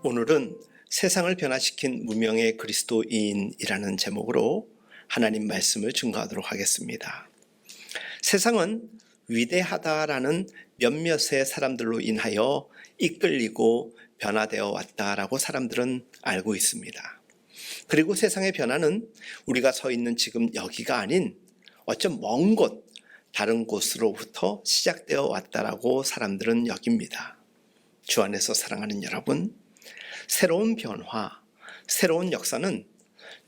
오늘은 세상을 변화시킨 무명의 그리스도인이라는 제목으로 하나님 말씀을 증거하도록 하겠습니다. 세상은 위대하다라는 몇몇의 사람들로 인하여 이끌리고 변화되어 왔다라고 사람들은 알고 있습니다. 그리고 세상의 변화는 우리가 서 있는 지금 여기가 아닌 어쩜 먼 곳, 다른 곳으로부터 시작되어 왔다라고 사람들은 여깁니다. 주 안에서 사랑하는 여러분, 새로운 변화, 새로운 역사는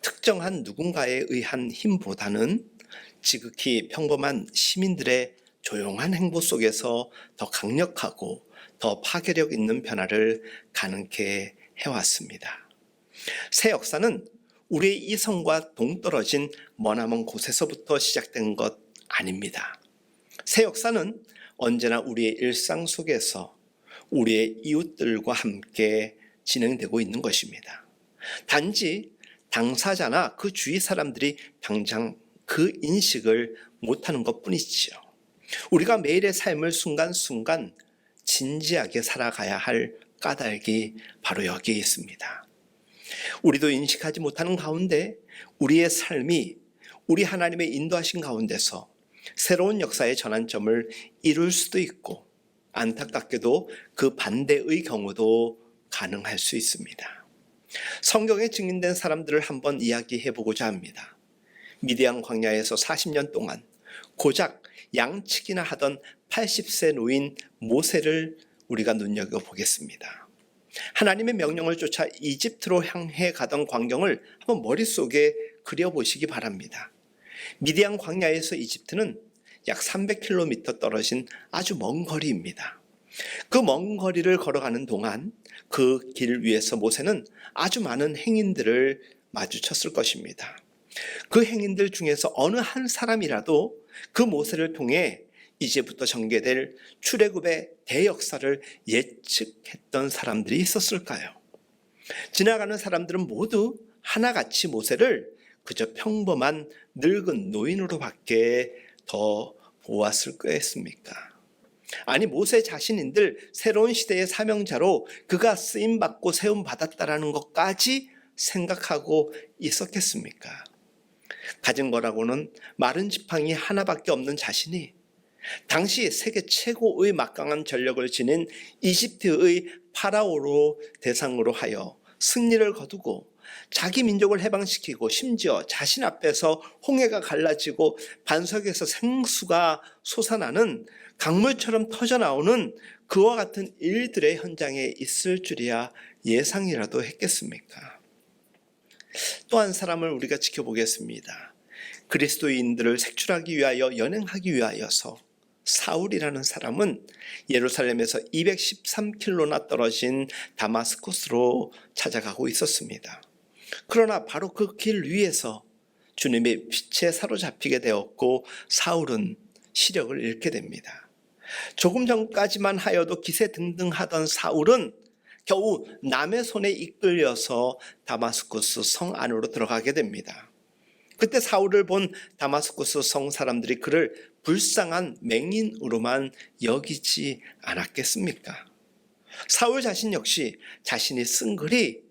특정한 누군가에 의한 힘보다는 지극히 평범한 시민들의 조용한 행보 속에서 더 강력하고 더 파괴력 있는 변화를 가능케 해왔습니다. 새 역사는 우리의 이성과 동떨어진 머나먼 곳에서부터 시작된 것 아닙니다. 새 역사는 언제나 우리의 일상 속에서 우리의 이웃들과 함께 진행되고 있는 것입니다. 단지 당사자나 그 주위 사람들이 당장 그 인식을 못하는 것뿐이지요. 우리가 매일의 삶을 순간순간 진지하게 살아가야 할 까닭이 바로 여기에 있습니다. 우리도 인식하지 못하는 가운데 우리의 삶이 우리 하나님의 인도하신 가운데서 새로운 역사의 전환점을 이룰 수도 있고, 안타깝게도 그 반대의 경우도 가능할 수 있습니다. 성경에 증인된 사람들을 한번 이야기해 보고자 합니다. 미디안 광야에서 40년 동안 고작 양치기나 하던 80세 노인 모세를 우리가 눈여겨보겠습니다. 하나님의 명령을 쫓아 이집트로 향해 가던 광경을 한번 머릿속에 그려보시기 바랍니다. 미디안 광야에서 이집트는 약 300km 떨어진 아주 먼 거리입니다. 그 먼 거리를 걸어가는 동안 그 길 위에서 모세는 아주 많은 행인들을 마주쳤을 것입니다. 그 행인들 중에서 어느 한 사람이라도 그 모세를 통해 이제부터 전개될 출애굽의 대역사를 예측했던 사람들이 있었을까요? 지나가는 사람들은 모두 하나같이 모세를 그저 평범한 늙은 노인으로밖에 더 보았을 거였습니까? 아니, 모세 자신인들 새로운 시대의 사명자로 그가 쓰임받고 세움받았다라는 것까지 생각하고 있었겠습니까? 가진 거라고는 마른 지팡이 하나밖에 없는 자신이 당시 세계 최고의 막강한 전력을 지닌 이집트의 파라오로 대상으로 하여 승리를 거두고 자기 민족을 해방시키고 심지어 자신 앞에서 홍해가 갈라지고 반석에서 생수가 솟아나는 강물처럼 터져나오는 그와 같은 일들의 현장에 있을 줄이야 예상이라도 했겠습니까? 또 한 사람을 우리가 지켜보겠습니다. 그리스도인들을 색출하기 위하여 연행하기 위하여서 사울이라는 사람은 예루살렘에서 213km나 떨어진 다마스쿠스로 찾아가고 있었습니다. 그러나 바로 그 길 위에서 주님의 빛에 사로잡히게 되었고 사울은 시력을 잃게 됩니다. 조금 전까지만 하여도 기세등등하던 사울은 겨우 남의 손에 이끌려서 다마스쿠스 성 안으로 들어가게 됩니다. 그때 사울을 본 다마스쿠스 성 사람들이 그를 불쌍한 맹인으로만 여기지 않았겠습니까? 사울 자신 역시 자신이 쓴 글이,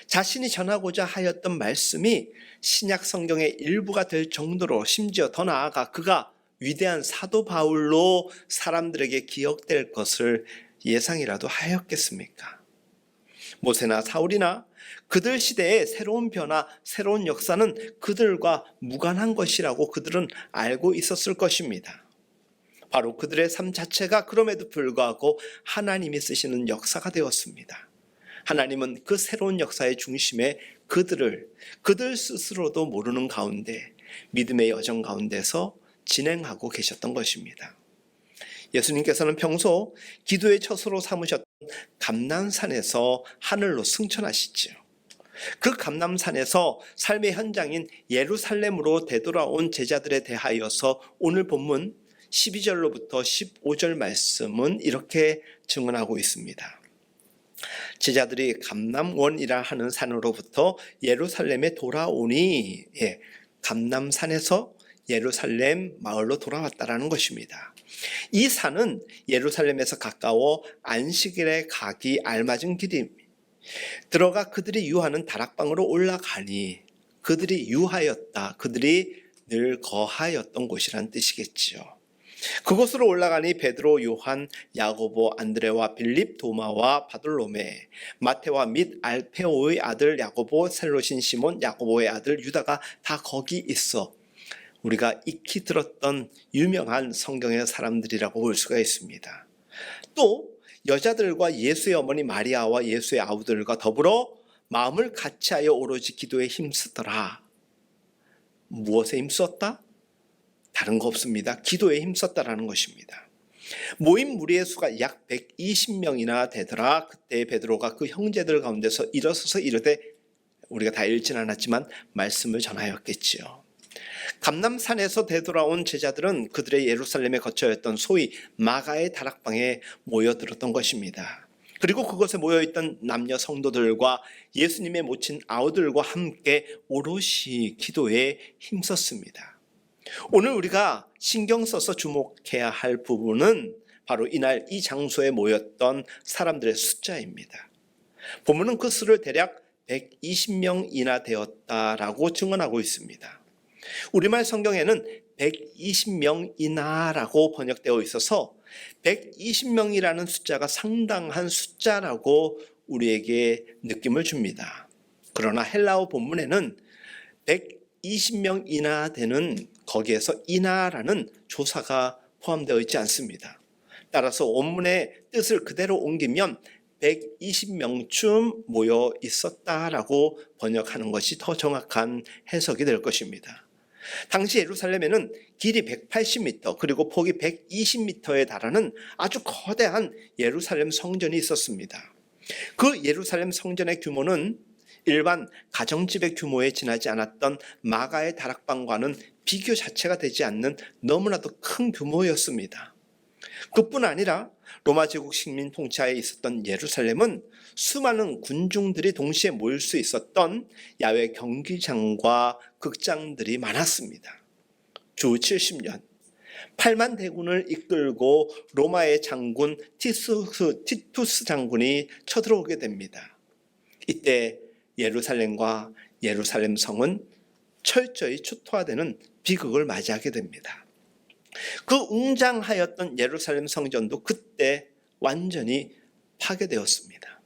자신이 전하고자 하였던 말씀이 신약 성경의 일부가 될 정도로, 심지어 더 나아가 그가 위대한 사도 바울로 사람들에게 기억될 것을 예상이라도 하였겠습니까? 모세나 사울이나 그들 시대의 새로운 변화, 새로운 역사는 그들과 무관한 것이라고 그들은 알고 있었을 것입니다. 바로 그들의 삶 자체가 그럼에도 불구하고 하나님이 쓰시는 역사가 되었습니다. 하나님은 그 새로운 역사의 중심에 그들 스스로도 모르는 가운데 믿음의 여정 가운데서 진행하고 계셨던 것입니다. 예수님께서는 평소 기도의 처소로 삼으셨던 감람산에서 하늘로 승천하시지요. 그 감람산에서 삶의 현장인 예루살렘으로 되돌아온 제자들에 대하여서 오늘 본문 12절로부터 15절 말씀은 이렇게 증언하고 있습니다. 제자들이 감람원이라 하는 산으로부터 예루살렘에 돌아오니, 감람산에서 예루살렘 마을로 돌아왔다라는 것입니다. 이 산은 예루살렘에서 가까워 안식일에 가기 알맞은 길입니다. 들어가 그들이 유하는 다락방으로 올라가니 그들이 유하였다. 그들이 늘 거하였던 곳이란 뜻이겠지요. 그곳으로 올라가니 베드로, 요한, 야고보, 안드레와 빌립, 도마와 바돌로메, 마테와 및 알페오의 아들 야고보, 셀로신 시몬, 야고보의 아들 유다가 다 거기 있어 우리가 익히 들었던 유명한 성경의 사람들이라고 볼 수가 있습니다. 또 여자들과 예수의 어머니 마리아와 예수의 아우들과 더불어 마음을 같이하여 오로지 기도에 힘쓰더라. 무엇에 힘썼다? 다른 거 없습니다. 기도에 힘썼다라는 것입니다. 모인 무리의 수가 약 120명이나 되더라. 그때 베드로가 그 형제들 가운데서 일어서서 이르되, 우리가 다 읽진 않았지만 말씀을 전하였겠지요. 감람산에서 되돌아온 제자들은 그들의 예루살렘에 거처였던 소위 마가의 다락방에 모여들었던 것입니다. 그리고 그곳에 모여있던 남녀 성도들과 예수님의 모친 아우들과 함께 오롯이 기도에 힘썼습니다. 오늘 우리가 신경 써서 주목해야 할 부분은 바로 이날 이 장소에 모였던 사람들의 숫자입니다. 본문은 그 수를 대략 120명이나 되었다라고 증언하고 있습니다. 우리말 성경에는 120명이나라고 번역되어 있어서 120명이라는 숫자가 상당한 숫자라고 우리에게 느낌을 줍니다. 그러나 헬라어 본문에는 120명이나 되는 거기에서 이나라는 조사가 포함되어 있지 않습니다. 따라서 원문의 뜻을 그대로 옮기면 120명쯤 모여 있었다라고 번역하는 것이 더 정확한 해석이 될 것입니다. 당시 예루살렘에는 길이 180m 그리고 폭이 120m에 달하는 아주 거대한 예루살렘 성전이 있었습니다. 그 예루살렘 성전의 규모는 일반 가정집의 규모에 지나지 않았던 마가의 다락방과는 비교 자체가 되지 않는 너무나도 큰 규모였습니다. 그뿐 아니라 로마 제국 식민 통치하에 있었던 예루살렘은 수많은 군중들이 동시에 모일 수 있었던 야외 경기장과 극장들이 많았습니다. 주 70년 8만 대군을 이끌고 로마의 장군 티투스 장군이 쳐들어오게 됩니다. 이때 예루살렘과 예루살렘 성은 철저히 초토화되는 비극을 맞이하게 됩니다. 그 웅장하였던 예루살렘 성전도 그때 완전히 파괴되었습니다.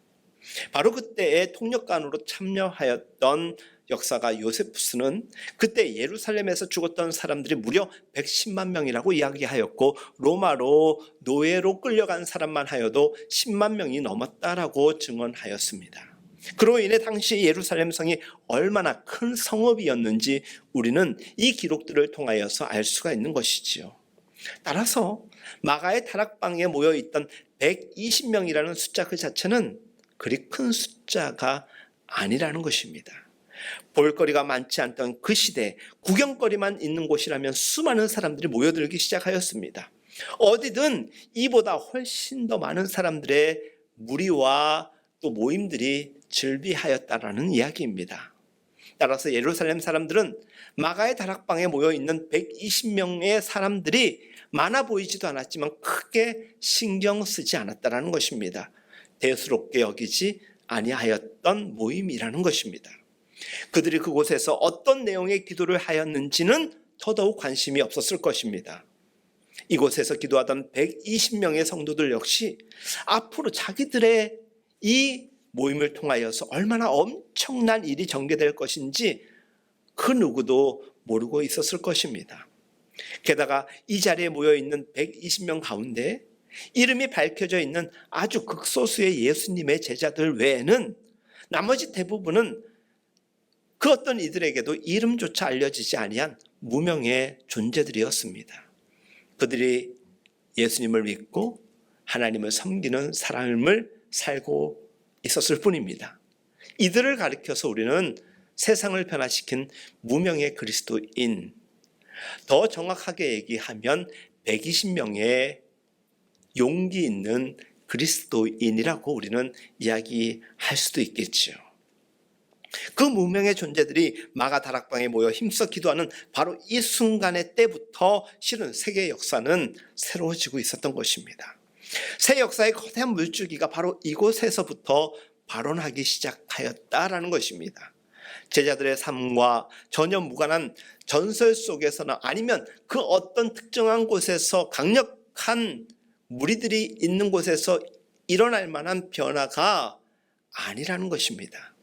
바로 그때의 통역관으로 참여하였던 역사가 요세푸스는 그때 예루살렘에서 죽었던 사람들이 무려 110만 명이라고 이야기하였고 로마로 노예로 끌려간 사람만 하여도 10만 명이 넘었다라고 증언하였습니다. 그로 인해 당시 예루살렘 성이 얼마나 큰 성읍이었는지 우리는 이 기록들을 통하여서 알 수가 있는 것이지요. 따라서 마가의 다락방에 모여있던 120명이라는 숫자 그 자체는 그리 큰 숫자가 아니라는 것입니다. 볼거리가 많지 않던 그 시대, 구경거리만 있는 곳이라면 수많은 사람들이 모여들기 시작하였습니다. 어디든 이보다 훨씬 더 많은 사람들의 무리와 또 모임들이 즐비하였다라는 이야기입니다. 따라서 예루살렘 사람들은 마가의 다락방에 모여있는 120명의 사람들이 많아 보이지도 않았지만 크게 신경 쓰지 않았다라는 것입니다. 대수롭게 여기지 아니하였던 모임이라는 것입니다. 그들이 그곳에서 어떤 내용의 기도를 하였는지는 더더욱 관심이 없었을 것입니다. 이곳에서 기도하던 120명의 성도들 역시 앞으로 자기들의 이 모임을 통하여서 얼마나 엄청난 일이 전개될 것인지 그 누구도 모르고 있었을 것입니다. 게다가 이 자리에 모여있는 120명 가운데 이름이 밝혀져 있는 아주 극소수의 예수님의 제자들 외에는 나머지 대부분은 그 어떤 이들에게도 이름조차 알려지지 아니한 무명의 존재들이었습니다. 그들이 예수님을 믿고 하나님을 섬기는 삶을 살고 있었을 뿐입니다. 이들을 가리켜서 우리는 세상을 변화시킨 무명의 그리스도인, 더 정확하게 얘기하면 120명의 용기 있는 그리스도인이라고 우리는 이야기할 수도 있겠지요. 그 무명의 존재들이 마가 다락방에 모여 힘써 기도하는 바로 이 순간의 때부터 실은 세계의 역사는 새로워지고 있었던 것입니다. 새 역사의 거대한 물줄기가 바로 이곳에서부터 발언하기 시작하였다라는 것입니다. 제자들의 삶과 전혀 무관한 전설 속에서나 아니면 그 어떤 특정한 곳에서 강력한 무리들이 있는 곳에서 일어날 만한 변화가 아니라는 것입니다.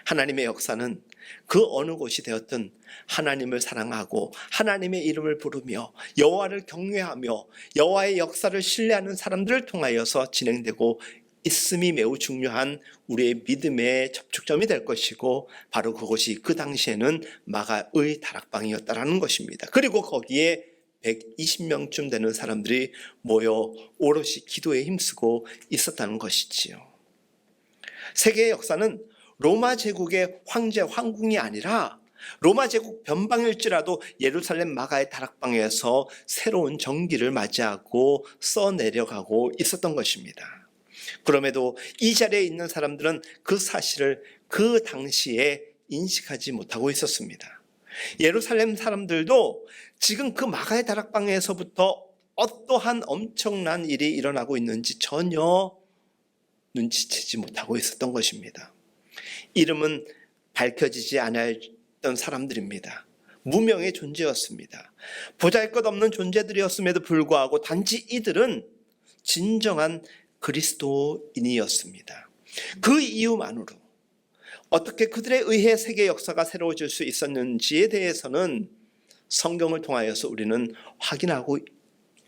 하나님의 역사는 그 어느 곳이 되었든 하나님을 사랑하고 하나님의 이름을 부르며 여호와를 경외하며 여호와의 역사를 신뢰하는 사람들을 통하여서 진행되고 있음이 매우 중요한 우리의 믿음의 접촉점이 될 것이고, 바로 그곳이 그 당시에는 마가의 다락방이었다라는 것입니다. 그리고 거기에 120명쯤 되는 사람들이 모여 오롯이 기도에 힘쓰고 있었다는 것이지요. 세계의 역사는 로마 제국의 황제 황궁이 아니라 로마 제국 변방일지라도 예루살렘 마가의 다락방에서 새로운 정기를 맞이하고 써내려가고 있었던 것입니다. 그럼에도 이 자리에 있는 사람들은 그 사실을 그 당시에 인식하지 못하고 있었습니다. 예루살렘 사람들도 지금 그 마가의 다락방에서부터 어떠한 엄청난 일이 일어나고 있는지 전혀 눈치채지 못하고 있었던 것입니다. 이름은 밝혀지지 않았던 사람들입니다. 무명의 존재였습니다. 보잘것없는 존재들이었음에도 불구하고 단지 이들은 진정한 그리스도인이었습니다. 그 이유만으로 어떻게 그들에 의해 세계 역사가 새로워질 수 있었는지에 대해서는 성경을 통하여서 우리는 확인하고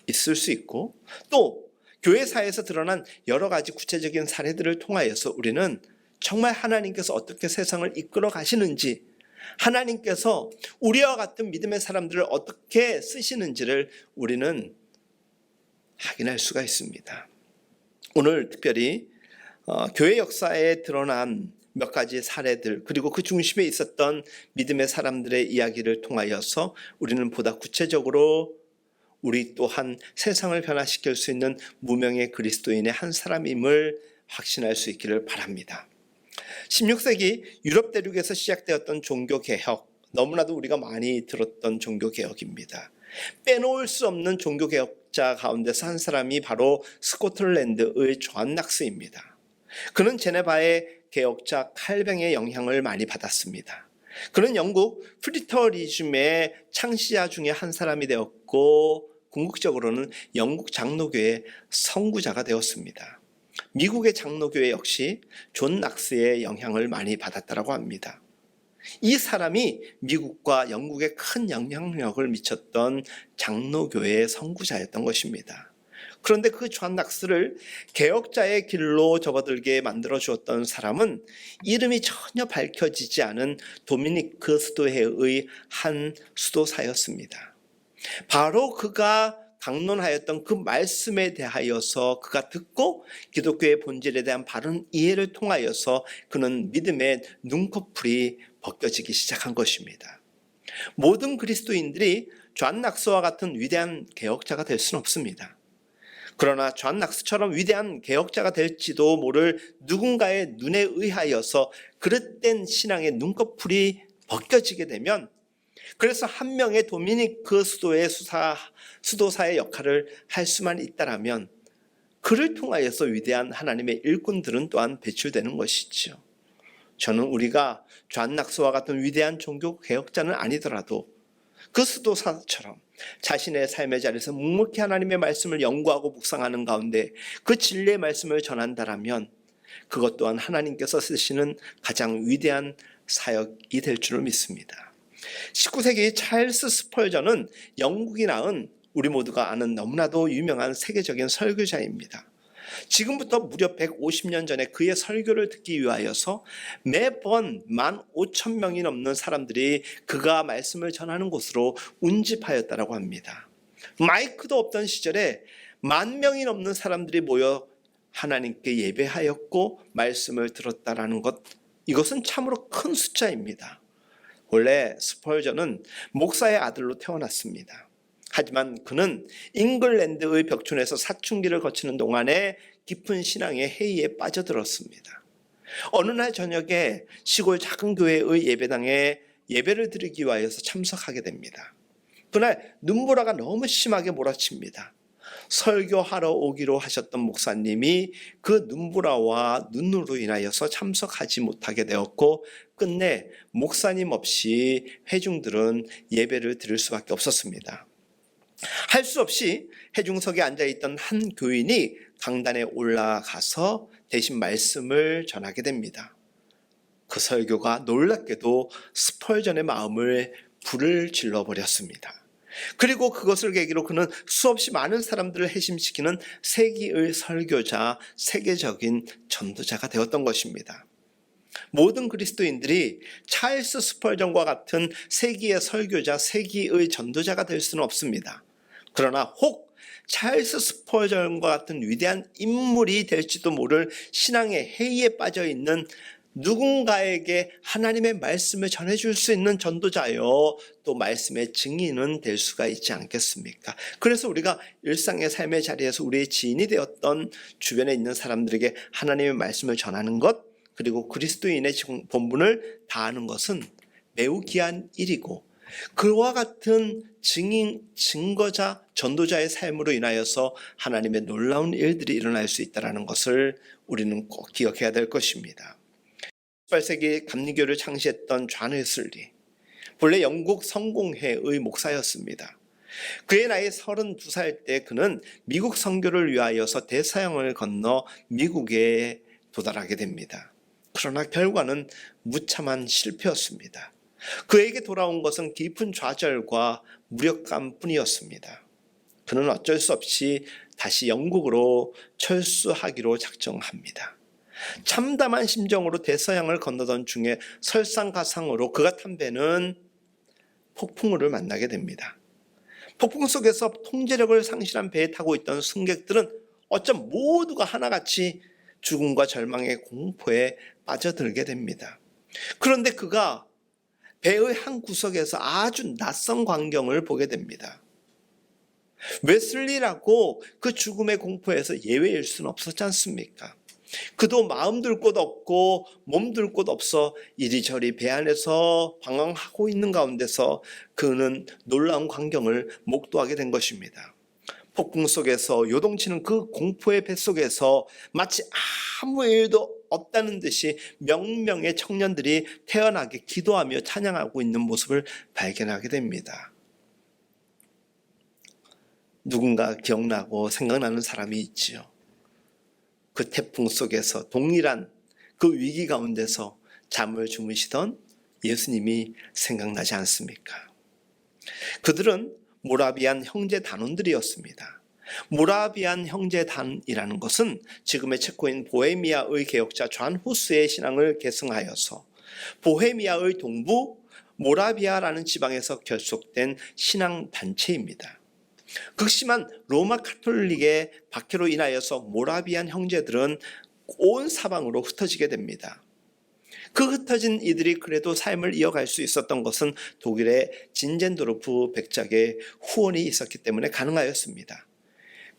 있을 수 있고, 또 교회사에서 드러난 여러 가지 구체적인 사례들을 통하여서 우리는 정말 하나님께서 어떻게 세상을 이끌어 가시는지, 하나님께서 우리와 같은 믿음의 사람들을 어떻게 쓰시는지를 우리는 확인할 수가 있습니다. 오늘 특별히 교회 역사에 드러난 몇 가지 사례들, 그리고 그 중심에 있었던 믿음의 사람들의 이야기를 통하여서 우리는 보다 구체적으로 우리 또한 세상을 변화시킬 수 있는 무명의 그리스도인의 한 사람임을 확신할 수 있기를 바랍니다. 16세기 유럽 대륙에서 시작되었던 종교개혁, 너무나도 우리가 많이 들었던 종교개혁입니다. 빼놓을 수 없는 종교개혁자 가운데서 한 사람이 바로 스코틀랜드의 존 낙스입니다. 그는 제네바의 개혁자 칼뱅의 영향을 많이 받았습니다. 그는 영국 프리터리즘의 창시자 중에 한 사람이 되었고, 궁극적으로는 영국 장로교의 선구자가 되었습니다. 미국의 장로교회 역시 존 낙스의 영향을 많이 받았다고 합니다. 이 사람이 미국과 영국에 큰 영향력을 미쳤던 장로교회의 선구자였던 것입니다. 그런데 그 존 낙스를 개혁자의 길로 접어들게 만들어 주었던 사람은 이름이 전혀 밝혀지지 않은 도미니크 수도회의 한 수도사였습니다. 바로 그가 강론하였던 그 말씀에 대하여서 그가 듣고 기독교의 본질에 대한 바른 이해를 통하여서 그는 믿음의 눈꺼풀이 벗겨지기 시작한 것입니다. 모든 그리스도인들이 존 낙스와 같은 위대한 개혁자가 될 수는 없습니다. 그러나 존 낙스처럼 위대한 개혁자가 될지도 모를 누군가의 눈에 의하여서 그릇된 신앙의 눈꺼풀이 벗겨지게 되면, 그래서 한 명의 도미니크 수도의 수도사의 역할을 할 수만 있다라면 그를 통하여서 위대한 하나님의 일꾼들은 또한 배출되는 것이죠. 저는 우리가 존 낙스와 같은 위대한 종교 개혁자는 아니더라도 그 수도사처럼 자신의 삶의 자리에서 묵묵히 하나님의 말씀을 연구하고 묵상하는 가운데 그 진리의 말씀을 전한다라면 그것 또한 하나님께서 쓰시는 가장 위대한 사역이 될 줄을 믿습니다. 19세기 찰스 스펄전은 영국이 낳은 우리 모두가 아는 너무나도 유명한 세계적인 설교자입니다. 지금부터 무려 150년 전에 그의 설교를 듣기 위하여서 매번 15,000명이 넘는 사람들이 그가 말씀을 전하는 곳으로 운집하였다고 합니다. 마이크도 없던 시절에 10,000명이 넘는 사람들이 모여 하나님께 예배하였고 말씀을 들었다라는 것, 이것은 참으로 큰 숫자입니다. 원래 스펄전은 목사의 아들로 태어났습니다. 하지만 그는 잉글랜드의 벽촌에서 사춘기를 거치는 동안에 깊은 신앙의 해이에 빠져들었습니다. 어느 날 저녁에 시골 작은 교회의 예배당에 예배를 드리기 위하여서 참석하게 됩니다. 그날 눈보라가 너무 심하게 몰아칩니다. 설교하러 오기로 하셨던 목사님이 그 눈보라와 눈으로 인하여서 참석하지 못하게 되었고, 끝내 목사님 없이 회중들은 예배를 드릴 수밖에 없었습니다. 할 수 없이 회중석에 앉아있던 한 교인이 강단에 올라가서 대신 말씀을 전하게 됩니다. 그 설교가 놀랍게도 스펄전의 마음을 불을 질러버렸습니다. 그리고 그것을 계기로 그는 수없이 많은 사람들을 회심시키는 세기의 설교자, 세계적인 전도자가 되었던 것입니다. 모든 그리스도인들이 찰스 스펄전과 같은 세기의 설교자, 세기의 전도자가 될 수는 없습니다. 그러나 혹 찰스 스펄전과 같은 위대한 인물이 될지도 모를 신앙의 해이에 빠져있는 누군가에게 하나님의 말씀을 전해줄 수 있는 전도자요, 또 말씀의 증인은 될 수가 있지 않겠습니까? 그래서 우리가 일상의 삶의 자리에서 우리의 지인이 되었던 주변에 있는 사람들에게 하나님의 말씀을 전하는 것, 그리고 그리스도인의 본분을 다하는 것은 매우 귀한 일이고, 그와 같은 증인, 증거자, 전도자의 삶으로 인하여서 하나님의 놀라운 일들이 일어날 수 있다는 것을 우리는 꼭 기억해야 될 것입니다. 18세기 감리교를 창시했던 존 웨슬리, 본래 영국 성공회의 목사였습니다. 그의 나이 32살 때 그는 미국 선교를 위하여서 대서양을 건너 미국에 도달하게 됩니다. 그러나 결과는 무참한 실패였습니다. 그에게 돌아온 것은 깊은 좌절과 무력감뿐이었습니다. 그는 어쩔 수 없이 다시 영국으로 철수하기로 작정합니다. 참담한 심정으로 대서양을 건너던 중에 설상가상으로 그가 탄 배는 폭풍우를 만나게 됩니다. 폭풍 속에서 통제력을 상실한 배에 타고 있던 승객들은 어쩜 모두가 하나같이 죽음과 절망의 공포에 빠져들게 됩니다. 그런데 그가 배의 한 구석에서 아주 낯선 광경을 보게 됩니다. 웨슬리라고 그 죽음의 공포에서 예외일 수는 없었지 않습니까? 그도 마음 둘 곳 없고 몸 둘 곳 없어 이리저리 배 안에서 방황하고 있는 가운데서 그는 놀라운 광경을 목도하게 된 것입니다. 폭풍 속에서 요동치는 그 공포의 뱃속에서 마치 아무 일도 없다는 듯이 명명의 청년들이 태연하게 기도하며 찬양하고 있는 모습을 발견하게 됩니다. 누군가 기억나고 생각나는 사람이 있지요. 그 태풍 속에서 동일한 그 위기 가운데서 잠을 주무시던 예수님이 생각나지 않습니까? 그들은 모라비안 형제 단원들이었습니다. 모라비안 형제 단이라는 것은 지금의 체코인 보헤미아의 개혁자 존 후스의 신앙을 계승하여서 보헤미아의 동부 모라비아라는 지방에서 결속된 신앙 단체입니다. 극심한 로마 카톨릭의 박해로 인하여서 모라비안 형제들은 온 사방으로 흩어지게 됩니다. 그 흩어진 이들이 그래도 삶을 이어갈 수 있었던 것은 독일의 진젠도르프 백작의 후원이 있었기 때문에 가능하였습니다.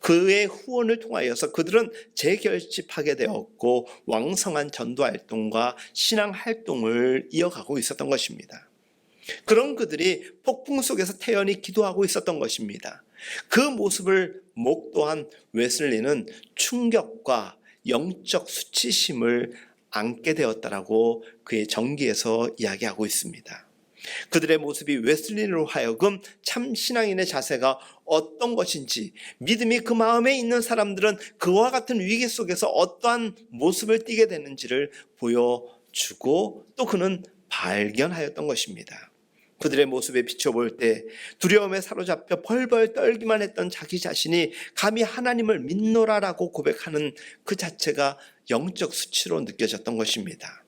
그의 후원을 통하여서 그들은 재결집하게 되었고 왕성한 전도활동과 신앙활동을 이어가고 있었던 것입니다. 그런 그들이 폭풍 속에서 태연히 기도하고 있었던 것입니다. 그 모습을 목도한 웨슬리는 충격과 영적 수치심을 안게 되었다라고 그의 전기에서 이야기하고 있습니다. 그들의 모습이 웨슬리로 하여금 참 신앙인의 자세가 어떤 것인지, 믿음이 그 마음에 있는 사람들은 그와 같은 위기 속에서 어떠한 모습을 띠게 되는지를 보여주고 또 그는 발견하였던 것입니다. 그들의 모습에 비춰볼 때 두려움에 사로잡혀 벌벌 떨기만 했던 자기 자신이 감히 하나님을 믿노라라고 고백하는 그 자체가 영적 수치로 느껴졌던 것입니다.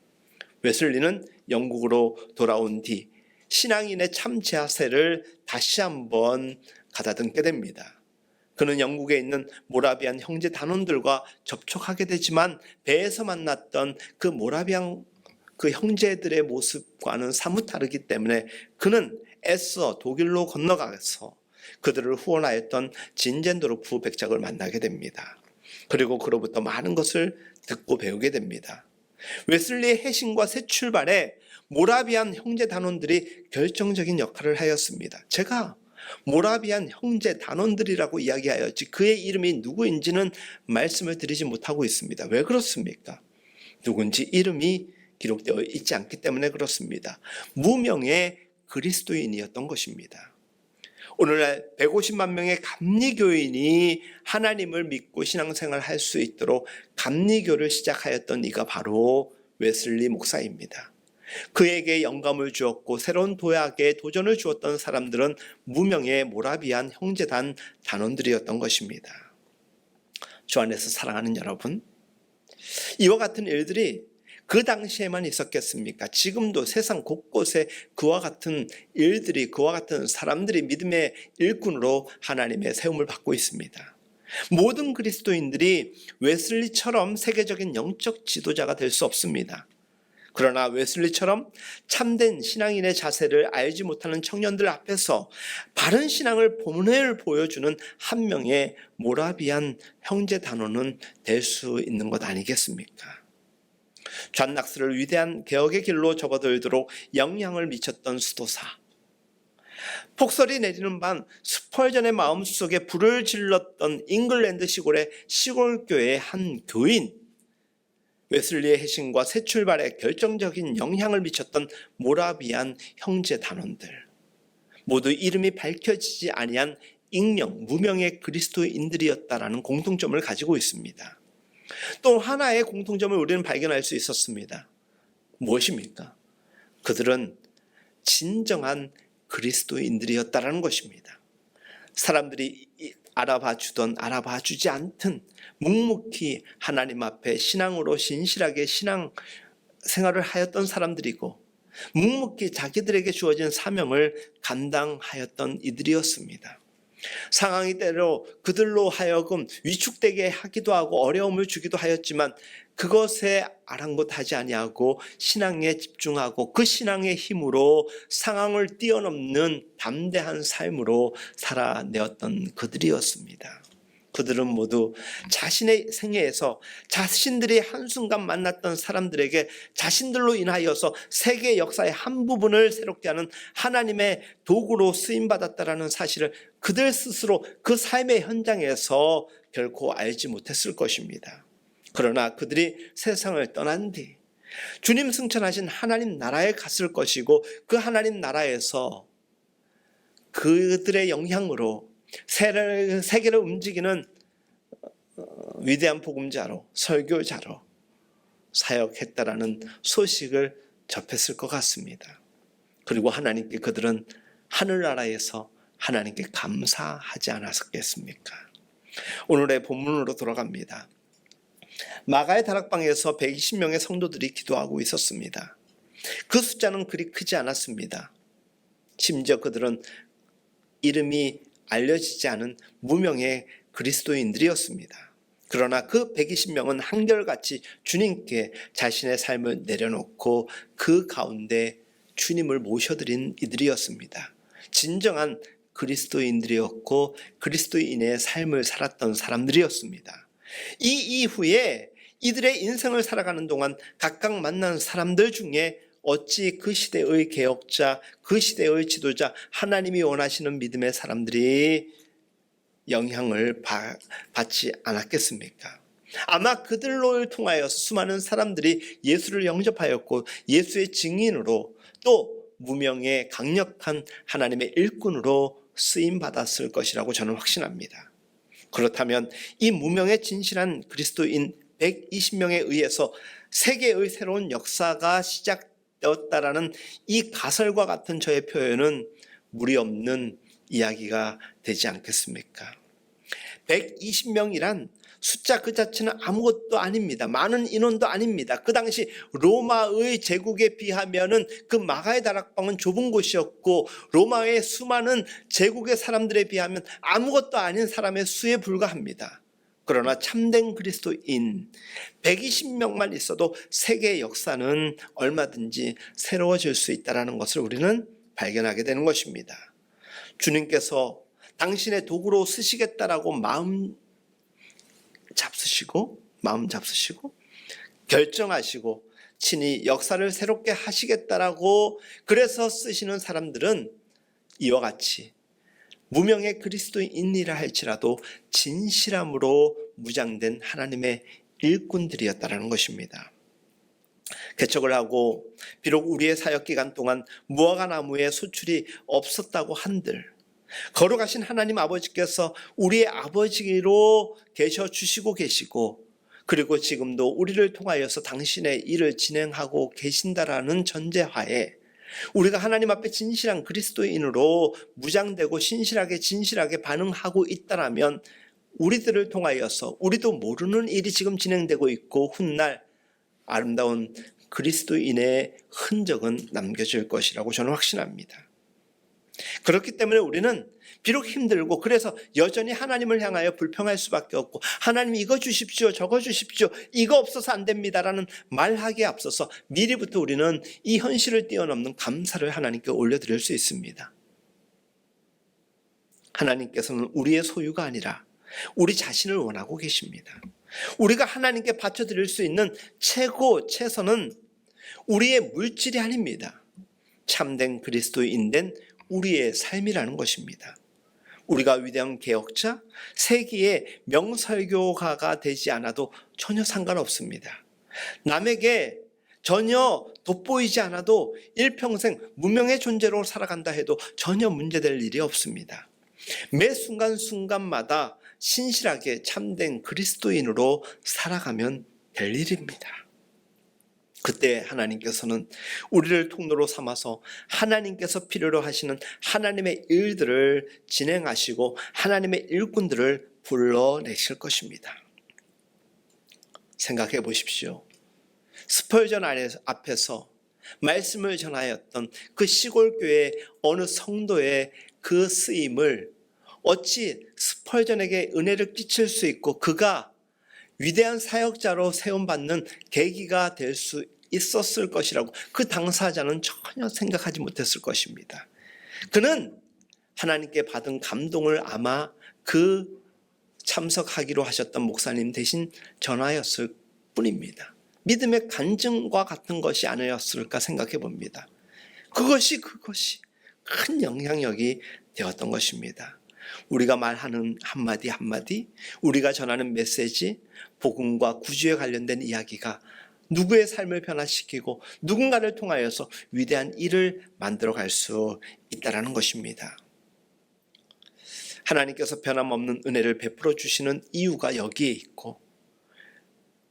웨슬리는 영국으로 돌아온 뒤 신앙인의 참 자세를 다시 한번 가다듬게 됩니다. 그는 영국에 있는 모라비안 형제 단원들과 접촉하게 되지만 배에서 만났던 그 모라비안 그 형제들의 모습과는 사뭇 다르기 때문에 그는 애써 독일로 건너가서 그들을 후원하였던 진젠도르프 백작을 만나게 됩니다. 그리고 그로부터 많은 것을 듣고 배우게 됩니다. 웨슬리의 회심과 새 출발에 모라비안 형제 단원들이 결정적인 역할을 하였습니다. 제가 모라비안 형제 단원들이라고 이야기하였지 그의 이름이 누구인지는 말씀을 드리지 못하고 있습니다. 왜 그렇습니까? 누군지 이름이 기록되어 있지 않기 때문에 그렇습니다. 무명의 그리스도인이었던 것입니다. 오늘날 150만 명의 감리교인이 하나님을 믿고 신앙생활을 할 수 있도록 감리교를 시작하였던 이가 바로 웨슬리 목사입니다. 그에게 영감을 주었고 새로운 도약에 도전을 주었던 사람들은 무명의 모라비안 형제단 단원들이었던 것입니다. 주 안에서 사랑하는 여러분, 이와 같은 일들이 그 당시에만 있었겠습니까? 지금도 세상 곳곳에 그와 같은 일들이, 그와 같은 사람들이 믿음의 일꾼으로 하나님의 세움을 받고 있습니다. 모든 그리스도인들이 웨슬리처럼 세계적인 영적 지도자가 될 수 없습니다. 그러나 웨슬리처럼 참된 신앙인의 자세를 알지 못하는 청년들 앞에서 바른 신앙을 본을 보여주는 한 명의 모라비안 형제 단원은 될 수 있는 것 아니겠습니까? 존 낙스를 위대한 개혁의 길로 접어들도록 영향을 미쳤던 수도사, 폭설이 내리는 밤 스펄전의 마음속에 불을 질렀던 잉글랜드 시골의 시골교회의 한 교인, 웨슬리의 회심과 새 출발에 결정적인 영향을 미쳤던 모라비안 형제 단원들, 모두 이름이 밝혀지지 아니한 익명, 무명의 그리스도인들이었다라는 공통점을 가지고 있습니다. 또 하나의 공통점을 우리는 발견할 수 있었습니다. 무엇입니까? 그들은 진정한 그리스도인들이었다라는 것입니다. 사람들이 알아봐 주던 알아봐 주지 않든 묵묵히 하나님 앞에 신앙으로 신실하게 신앙 생활을 하였던 사람들이고 묵묵히 자기들에게 주어진 사명을 감당하였던 이들이었습니다. 상황이 때로 그들로 하여금 위축되게 하기도 하고 어려움을 주기도 하였지만 그것에 아랑곳하지 아니하고 신앙에 집중하고 그 신앙의 힘으로 상황을 뛰어넘는 담대한 삶으로 살아내었던 그들이었습니다. 그들은 모두 자신의 생애에서 자신들이 한순간 만났던 사람들에게 자신들로 인하여서 세계 역사의 한 부분을 새롭게 하는 하나님의 도구로 쓰임받았다라는 사실을 그들 스스로 그 삶의 현장에서 결코 알지 못했을 것입니다. 그러나 그들이 세상을 떠난 뒤 주님 승천하신 하나님 나라에 갔을 것이고 그 하나님 나라에서 그들의 영향으로 세계를 움직이는 위대한 복음자로 설교자로 사역했다라는 소식을 접했을 것 같습니다. 그리고 하나님께 그들은 하늘나라에서 하나님께 감사하지 않았겠습니까? 오늘의 본문으로 돌아갑니다. 마가의 다락방에서 120명의 성도들이 기도하고 있었습니다. 그 숫자는 그리 크지 않았습니다. 심지어 그들은 이름이 알려지지 않은 무명의 그리스도인들이었습니다. 그러나 그 120명은 한결같이 주님께 자신의 삶을 내려놓고 그 가운데 주님을 모셔드린 이들이었습니다. 진정한 그리스도인들이었고 그리스도인의 삶을 살았던 사람들이었습니다. 이 이후에 이들의 인생을 살아가는 동안 각각 만난 사람들 중에 어찌 그 시대의 개혁자, 그 시대의 지도자, 하나님이 원하시는 믿음의 사람들이 영향을 받지 않았겠습니까? 아마 그들로 통하여서 수많은 사람들이 예수를 영접하였고 예수의 증인으로 또 무명의 강력한 하나님의 일꾼으로 쓰임받았을 것이라고 저는 확신합니다. 그렇다면 이 무명의 진실한 그리스도인 120명에 의해서 세계의 새로운 역사가 시작되었다라는 이 가설과 같은 저의 표현은 무리 없는 이야기가 되지 않겠습니까? 120명이란 숫자 그 자체는 아무것도 아닙니다. 많은 인원도 아닙니다. 그 당시 로마의 제국에 비하면은 그 마가의 다락방은 좁은 곳이었고 로마의 수많은 제국의 사람들에 비하면 아무것도 아닌 사람의 수에 불과합니다. 그러나 참된 그리스도인 120명만 있어도 세계의 역사는 얼마든지 새로워질 수 있다는 것을 우리는 발견하게 되는 것입니다. 주님께서 당신의 도구로 쓰시겠다라고 마음 잡수시고 결정하시고 친히 역사를 새롭게 하시겠다라고 그래서 쓰시는 사람들은 이와 같이 무명의 그리스도인이라 할지라도 진실함으로 무장된 하나님의 일꾼들이었다라는 것입니다. 개척을 하고 비록 우리의 사역 기간 동안 무화과 나무의 수출이 없었다고 한들 거룩하신 하나님 아버지께서 우리의 아버지로 계셔 주시고 계시고 그리고 지금도 우리를 통하여서 당신의 일을 진행하고 계신다라는 전제하에 우리가 하나님 앞에 진실한 그리스도인으로 무장되고 진실하게 반응하고 있다라면 우리들을 통하여서 우리도 모르는 일이 지금 진행되고 있고 훗날 아름다운 그리스도인의 흔적은 남겨질 것이라고 저는 확신합니다. 그렇기 때문에 우리는 비록 힘들고 그래서 여전히 하나님을 향하여 불평할 수밖에 없고 하나님 이거 주십시오 저거 주십시오 이거 없어서 안 됩니다라는 말하기에 앞서서 미리부터 우리는 이 현실을 뛰어넘는 감사를 하나님께 올려드릴 수 있습니다. 하나님께서는 우리의 소유가 아니라 우리 자신을 원하고 계십니다. 우리가 하나님께 바쳐드릴 수 있는 최선은 우리의 물질이 아닙니다. 참된 그리스도인된 우리의 삶이라는 것입니다. 우리가 위대한 개혁자, 세기의 명설교가가 되지 않아도 전혀 상관없습니다. 남에게 전혀 돋보이지 않아도 일평생 무명의 존재로 살아간다 해도 전혀 문제될 일이 없습니다. 매 순간순간마다 신실하게 참된 그리스도인으로 살아가면 될 일입니다. 그때 하나님께서는 우리를 통로로 삼아서 하나님께서 필요로 하시는 하나님의 일들을 진행하시고 하나님의 일꾼들을 불러내실 것입니다. 생각해 보십시오. 스펄전 앞에서 말씀을 전하였던 그 시골교회 어느 성도의 그 쓰임을 어찌 스펄전에게 은혜를 끼칠 수 있고 그가 위대한 사역자로 세움받는 계기가 될 수 있었을 것이라고 그 당사자는 전혀 생각하지 못했을 것입니다. 그는 하나님께 받은 감동을 아마 그 참석하기로 하셨던 목사님 대신 전하였을 뿐입니다. 믿음의 간증과 같은 것이 아니었을까 생각해 봅니다. 그것이 큰 영향력이 되었던 것입니다. 우리가 말하는 한마디 한마디, 우리가 전하는 메시지, 복음과 구주에 관련된 이야기가 누구의 삶을 변화시키고 누군가를 통하여서 위대한 일을 만들어갈 수 있다는 것입니다. 하나님께서 변함없는 은혜를 베풀어 주시는 이유가 여기에 있고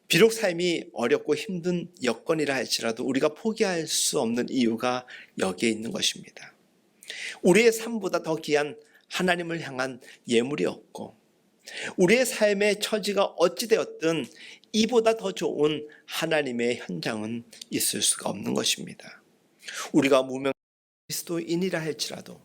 비록 삶이 어렵고 힘든 여건이라 할지라도 우리가 포기할 수 없는 이유가 여기에 있는 것입니다. 우리의 삶보다 더 귀한 하나님을 향한 예물이 없고 우리의 삶의 처지가 어찌 되었든 이보다 더 좋은 하나님의 현장은 있을 수가 없는 것입니다. 우리가 무명 그리스도인이라 할지라도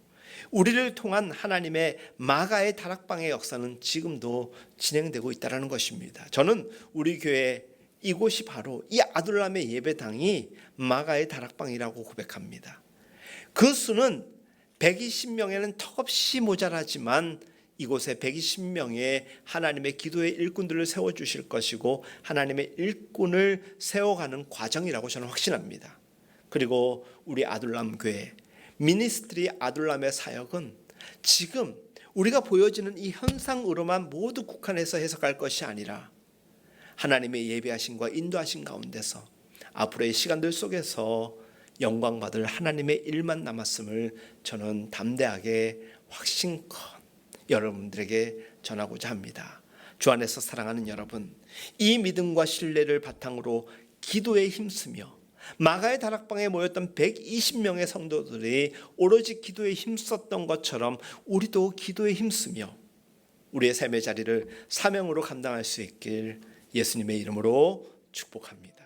우리를 통한 하나님의 마가의 다락방의 역사는 지금도 진행되고 있다는 것입니다. 저는 우리 교회 이곳이 바로 이 아둘람의 예배당이 마가의 다락방이라고 고백합니다. 그 수는 120명에는 턱없이 모자라지만 이곳에 120명의 하나님의 기도의 일꾼들을 세워주실 것이고 하나님의 일꾼을 세워가는 과정이라고 저는 확신합니다. 그리고 우리 아둘람 교회 미니스트리 아둘람의 사역은 지금 우리가 보여지는 이 현상으로만 모두 국한해서 해석할 것이 아니라 하나님의 예배하심과 인도하심 가운데서 앞으로의 시간들 속에서 영광받을 하나님의 일만 남았음을 저는 담대하게 확신컨 여러분들에게 전하고자 합니다. 주 안에서 사랑하는 여러분, 이 믿음과 신뢰를 바탕으로 기도에 힘쓰며 마가의 다락방에 모였던 120명의 성도들이 오로지 기도에 힘썼던 것처럼 우리도 기도에 힘쓰며 우리의 삶의 자리를 사명으로 감당할 수 있길 예수님의 이름으로 축복합니다.